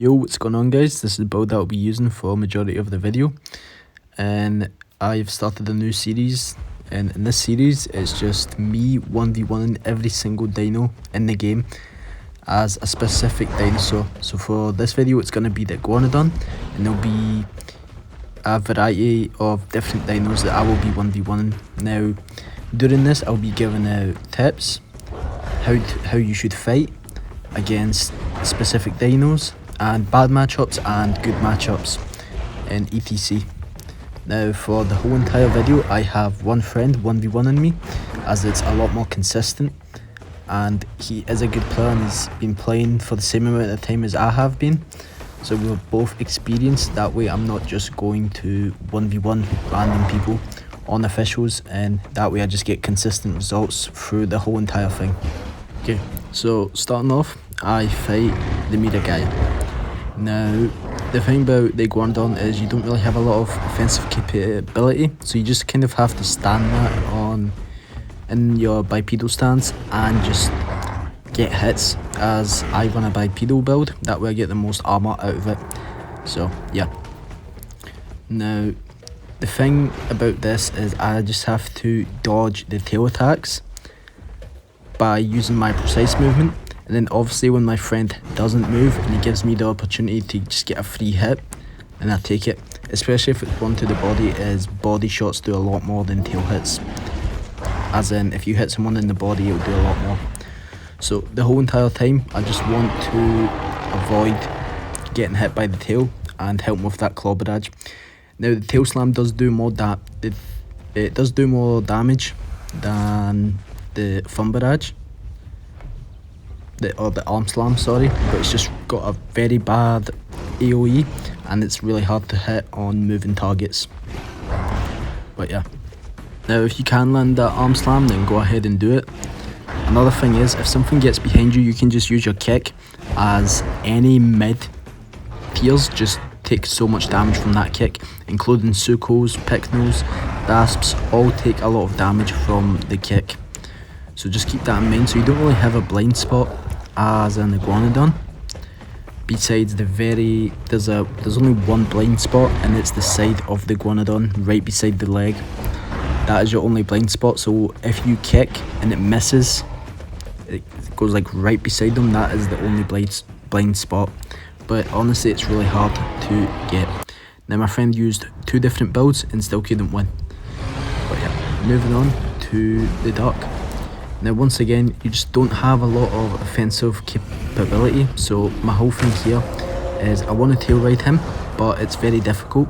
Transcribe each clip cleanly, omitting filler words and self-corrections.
Yo, what's going on guys? This is the build that I'll be using for majority of the video, and I've started a new series, and in this series it's just me 1v1ing every single dino in the game as a specific dinosaur. So for this video it's going to be the iguanodon, and there'll be a variety of different dinos that I will be 1v1ing. Now during this I'll be giving out tips how you should fight against specific dinos, and bad matchups and good matchups, and etc. Now for the whole entire video I have one friend 1v1ing me, as it's a lot more consistent, and he is a good player and he's been playing for the same amount of time as I have been, so we're both experienced. That way I'm not just going to 1v1 random people on officials, and that way I just get consistent results through the whole entire thing. Okay, so starting off, I fight the meter guy. Now the thing about the iguanodon is you don't really have a lot of offensive capability, so you just kind of have to stand that in your bipedal stance and just get hits, as I run a bipedal build. That way I get the most armor out of it. So yeah. Now the thing about this is I just have to dodge the tail attacks by using my precise movement, and then obviously when my friend doesn't move and he gives me the opportunity to just get a free hit, and I take it, especially if it's one to the body, as body shots do a lot more than tail hits. As in, if you hit someone in the body it'll do a lot more. So the whole entire time I just want to avoid getting hit by the tail and help with that claw barrage. Now the tail slam does do more it does do more damage than the thumb barrage, or the arm slam, sorry, but it's just got a very bad AoE and it's really hard to hit on moving targets. But yeah, now if you can land that arm slam, then go ahead and do it. Another thing is, if something gets behind you, you can just use your kick, as any mid tiers just take so much damage from that kick, including Sukos, piknos, Dasps, all take a lot of damage from the kick. So just keep that in mind. So you don't really have a blind spot as an iguanodon. Besides there's only one blind spot, and it's the side of the iguanodon, right beside the leg. That is your only blind spot. So if you kick and it misses, it goes like right beside them. That is the only blind spot. But honestly, it's really hard to get. Now my friend used two different builds and still couldn't win. But yeah, moving on to the duck. Now once again, you just don't have a lot of offensive capability, so my whole thing here is I want to tail ride him, but it's very difficult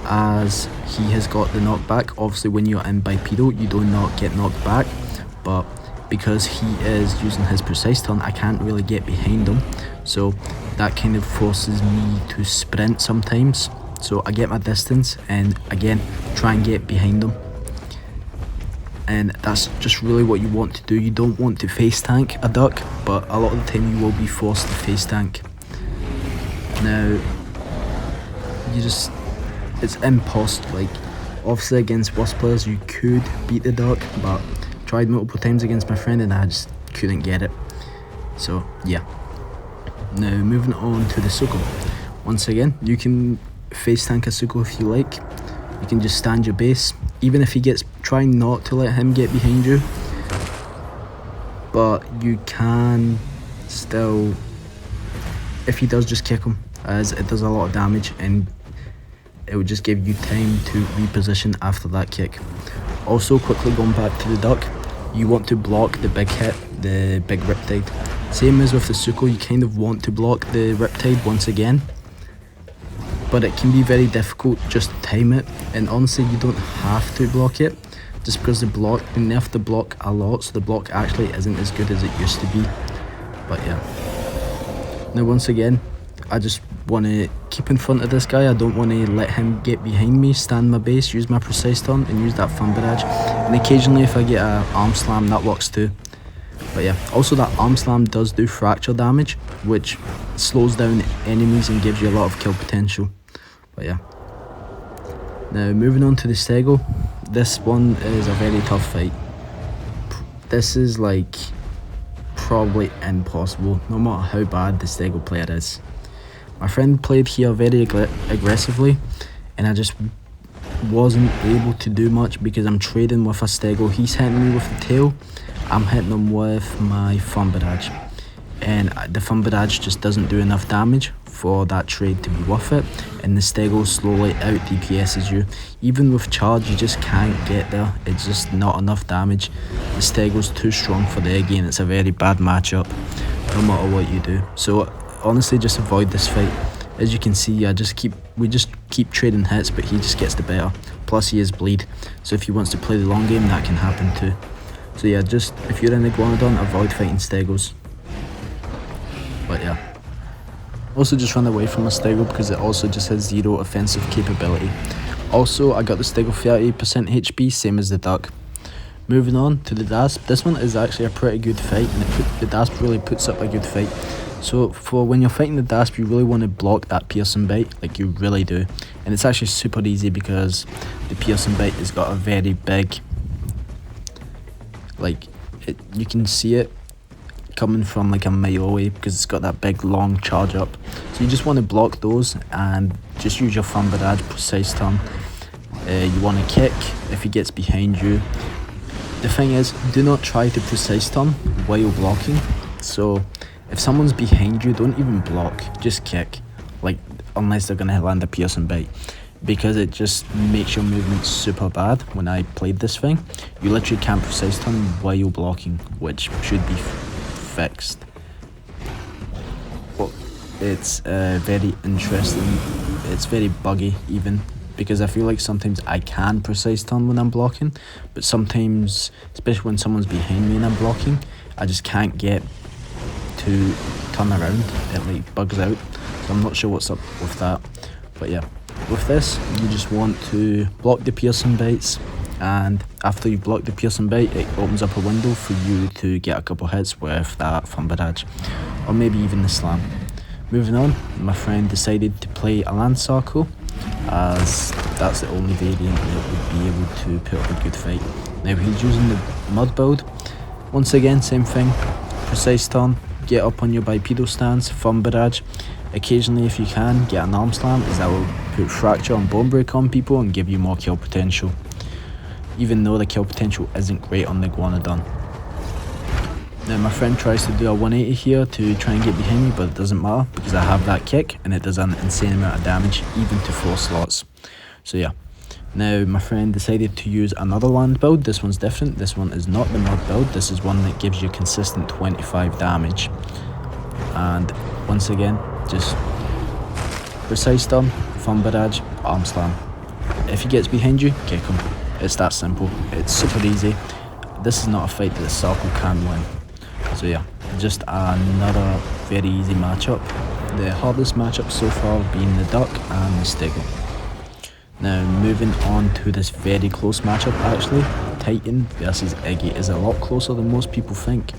as he has got the knockback. Obviously when you're in bipedal you do not get knocked back, but because he is using his precise turn I can't really get behind him, so that kind of forces me to sprint sometimes. So I get my distance and again try and get behind him. And that's just really what you want to do. You don't want to face tank a duck, but a lot of the time you will be forced to face tank. Now it's impossible. Like obviously against worse players you could beat the duck, but tried multiple times against my friend and I just couldn't get it. So yeah. Now moving on to the Suko. Once again, you can face tank a Suko if you like. You can just stand your base, even if he gets, try not to let him get behind you, but you can still, if he does, just kick him, as it does a lot of damage and it will just give you time to reposition after that kick. Also, quickly going back to the duck, you want to block the big hit, the big riptide. Same as with the Suko, you kind of want to block the riptide once again, but it can be very difficult just to time it, and honestly you don't have to block it, just because you have to block a lot, so the block actually isn't as good as it used to be. But yeah, now once again I just want to keep in front of this guy. I don't want to let him get behind me, stand my base, use my precise turn and use that thumb barrage, and occasionally if I get an arm slam that works too. But yeah, also that arm slam does do fracture damage, which slows down enemies and gives you a lot of kill potential. But yeah. Now moving on to the stego. This one is a very tough fight. This is like probably impossible, no matter how bad the stego player is. My friend played here very aggressively, and I just wasn't able to do much because I'm trading with a stego. He's hitting me with the tail, I'm hitting him with my thumb barrage, and the thumb barrage just doesn't do enough damage for that trade to be worth it, and the stego slowly out DPSs you. Even with charge, you just can't get there. It's just not enough damage. The stego's too strong for the iggy, and it's a very bad matchup no matter what you do. So honestly, just avoid this fight. As you can see, we just keep trading hits, but he just gets the better. Plus he is bleed, so if he wants to play the long game, that can happen too. So yeah, just if you're in iguanadon, avoid fighting stegos. But yeah, also just run away from a stego because it also just has 0 offensive capability. Also, I got the stego 30% HP, same as the duck. Moving on to the Dasp. This one is actually a pretty good fight, and the Dasp really puts up a good fight. So for when you're fighting the Dasp, you really want to block that piercing bite, like you really do. And it's actually super easy because the piercing bite has got a very big, you can see it coming from like a mile away because it's got that big long charge up. So you just want to block those and just use your thumb barrage, precise turn. You want to kick if he gets behind you. The thing is, do not try to precise turn while blocking. So if someone's behind you, don't even block, just kick, like unless they're gonna land a piercing bite, because it just makes your movement super bad. When I played this thing, you literally can't precise turn while blocking, which should be fixed. But it's very interesting, it's very buggy even, because I feel like sometimes I can precise turn when I'm blocking, but sometimes, especially when someone's behind me and I'm blocking, I just can't get to turn around. It like bugs out, so I'm not sure what's up with that. But yeah, with this, you just want to block the piercing bites, and after you block the piercing bite, it opens up a window for you to get a couple hits with that thumb barrage, or maybe even the slam. Moving on, my friend decided to play a land circle, as that's the only variant that would be able to put up a good fight. Now he's using the mud build. Once again, same thing, precise turn, get up on your bipedal stance, thumb barrage. Occasionally, if you can, get an arm slam, as that will put fracture and bone break on people and give you more kill potential, even though the kill potential isn't great on the iguanodon. Now my friend tries to do a 180 here to try and get behind me, but it doesn't matter because I have that kick and it does an insane amount of damage, even to 4 slots. So yeah. Now my friend decided to use another land build. This one's different. This one is not the mud build. This is one that gives you consistent 25 damage. And once again, just precise turn, thumb barrage, arm slam. If he gets behind you, kick him. It's that simple. It's super easy. This is not a fight that the circle can win. So yeah, just another very easy matchup. The hardest matchup so far being the duck and the stego. Now moving on to this very close matchup actually, Titan versus Iggy is a lot closer than most people think.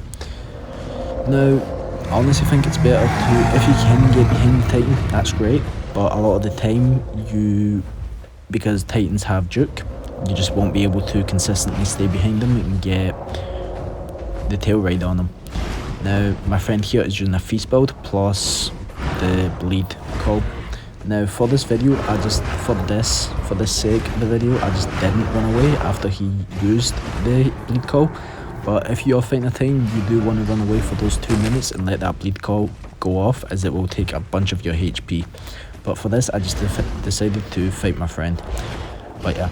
Now, I honestly think it's better to, if you can get behind the Titan, that's great, but a lot of the time because Titans have juke, you just won't be able to consistently stay behind them and get the tail ride on them. Now my friend here is using a feast build plus the bleed call. Now for this video, for this sake of the video, I just didn't run away after he used the bleed call. But if you're fighting a Titan, you do want to run away for those 2 minutes and let that bleed call go off, as it will take a bunch of your HP. But for this, I just decided to fight my friend. But yeah,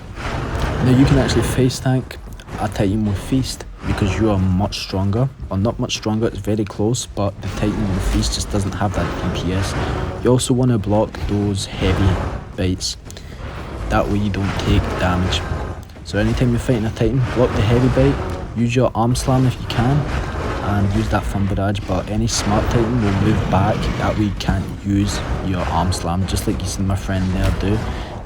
now you can actually face tank a Titan with feast because you are much stronger, or not much stronger, it's very close, but the Titan with feast just doesn't have that DPS. You also want to block those heavy bites, that way you don't take damage. So anytime you're fighting a Titan, block the heavy bite, use your arm slam if you can, and use that thumb barrage, but any smart Titan will move back, that way you can't use your arm slam, just like you seen my friend there do.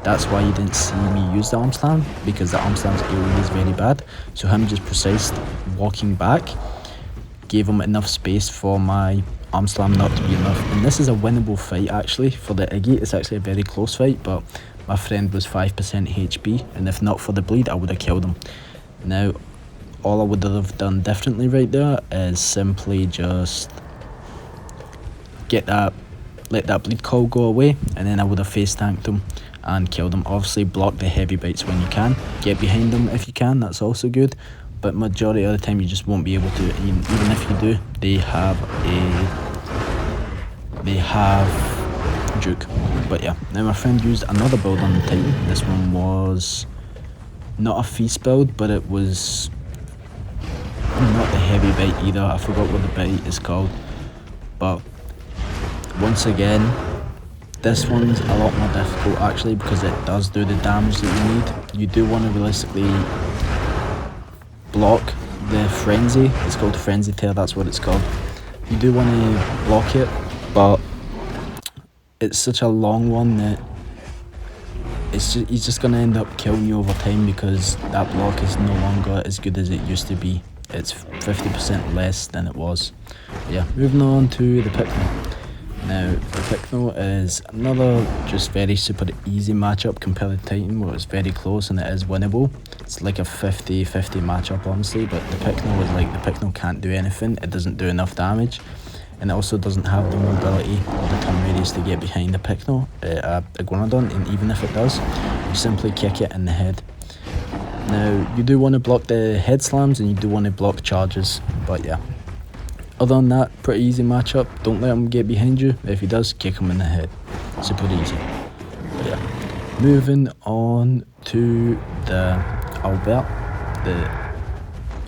That's why you didn't see me use the arm slam, because the arm slam's AoE is very bad. So him just precise walking back gave him enough space for my arm slam not to be enough. And this is a winnable fight actually for the Iggy. It's actually a very close fight, but my friend was 5% HP, and if not for the bleed, I would have killed him. Now, all I would have done differently right there is simply just get that let that bleed call go away, and then I would have face tanked them and killed them. Obviously block the heavy bites when you can, get behind them if you can, that's also good, but majority of the time you just won't be able to. Even if you do, they have juke. But yeah, now my friend used another build on the Titan. This one was not a feast build, but it was not the heavy bite either. I forgot what the bite is called, but once again, this one's a lot more difficult actually, because it does do the damage that you need. You do want to realistically block the frenzy. It's called frenzy tail, that's what it's called. You do want to block it, but it's such a long one that he's just going to end up killing you over time, because that block is no longer as good as it used to be. It's 50% less than it was. But yeah, moving on to the pikno. Now, the pikno is another just very super easy matchup compared to Titan, where it's very close and it is winnable. It's like a 50-50 matchup honestly, but the pikno is like, the pikno can't do anything, it doesn't do enough damage, and it also doesn't have the mobility or the turn radius to get behind the pikno, iguanadon, and even if it does, you simply kick it in the head. Now, you do want to block the head slams and you do want to block charges, but yeah. Other than that, pretty easy matchup. Don't let him get behind you. If he does, kick him in the head. Super easy. But yeah. Moving on to the Albert. The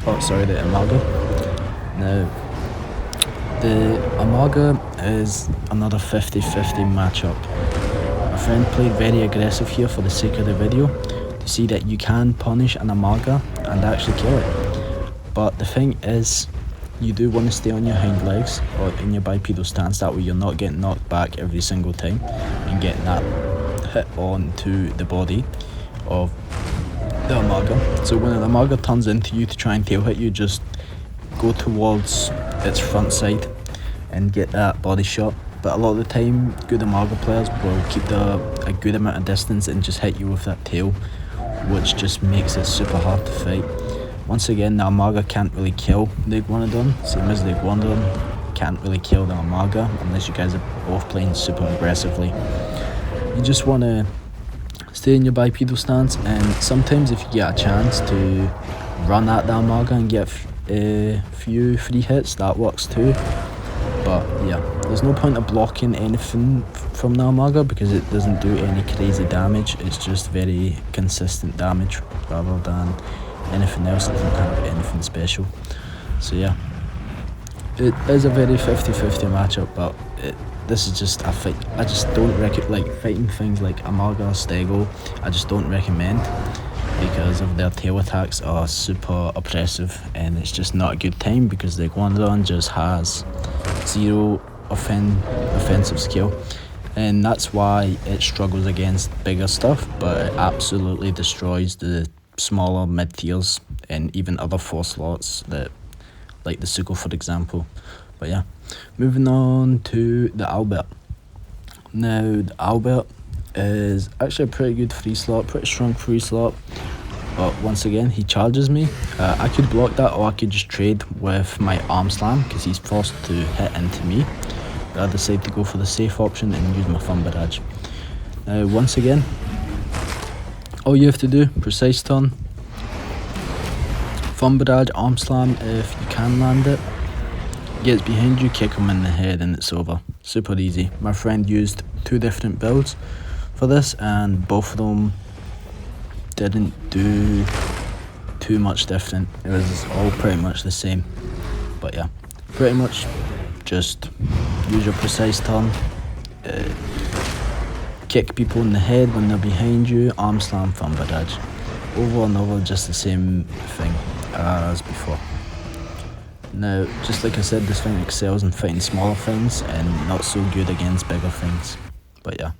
Amaga. Now, the Amaga is another 50-50 matchup. My friend played very aggressive here for the sake of the video, to see that you can punish an Amaga and actually kill it. But the thing is, you do want to stay on your hind legs or in your bipedal stance, that way you're not getting knocked back every single time and getting that hit onto the body of the Amaga. So when an Amaga turns into you to try and tail hit you, just go towards its front side and get that body shot. But a lot of the time, good Amaga players will keep a good amount of distance and just hit you with that tail, which just makes it super hard to fight. Once again, the Amaga can't really kill the iguanodon, same as the iguanodon can't really kill the Amaga unless you guys are both playing super aggressively. You just want to stay in your bipedal stance, and sometimes if you get a chance to run at the Amaga and get a few free hits, that works too. But yeah, there's no point of blocking anything from the Amaga because it doesn't do any crazy damage. It's just very consistent damage rather than anything else. It doesn't have anything special. So yeah, it is a very 50-50 matchup, but this is just a fight. I just don't like fighting things like Amaga, Stego. I just don't recommend, because of their tail attacks are super oppressive, and it's just not a good time because the iguanodon just has zero offensive skill, and that's why it struggles against bigger stuff, but it absolutely destroys the smaller mid tiers and even other 4 slots that, like the Suko for example. But yeah, moving on to the Albert. Now the Albert is actually a pretty good free slot, pretty strong free slot, but once again he charges me. I could block that, or I could just trade with my arm slam because he's forced to hit into me, but I decide to go for the safe option and use my thumb barrage. Now once again, all you have to do, precise turn, thumb barrage, arm slam if you can land it, gets behind you, kick him in the head and it's over. Super easy. My friend used 2 different builds for this and both of them didn't do too much different. It was all pretty much the same. But yeah, pretty much just use your precise turn, kick people in the head when they're behind you, arm slam, thumb barrage. Over and over, just the same thing as before. Now, just like I said, this thing excels in fighting smaller things and not so good against bigger things. But yeah.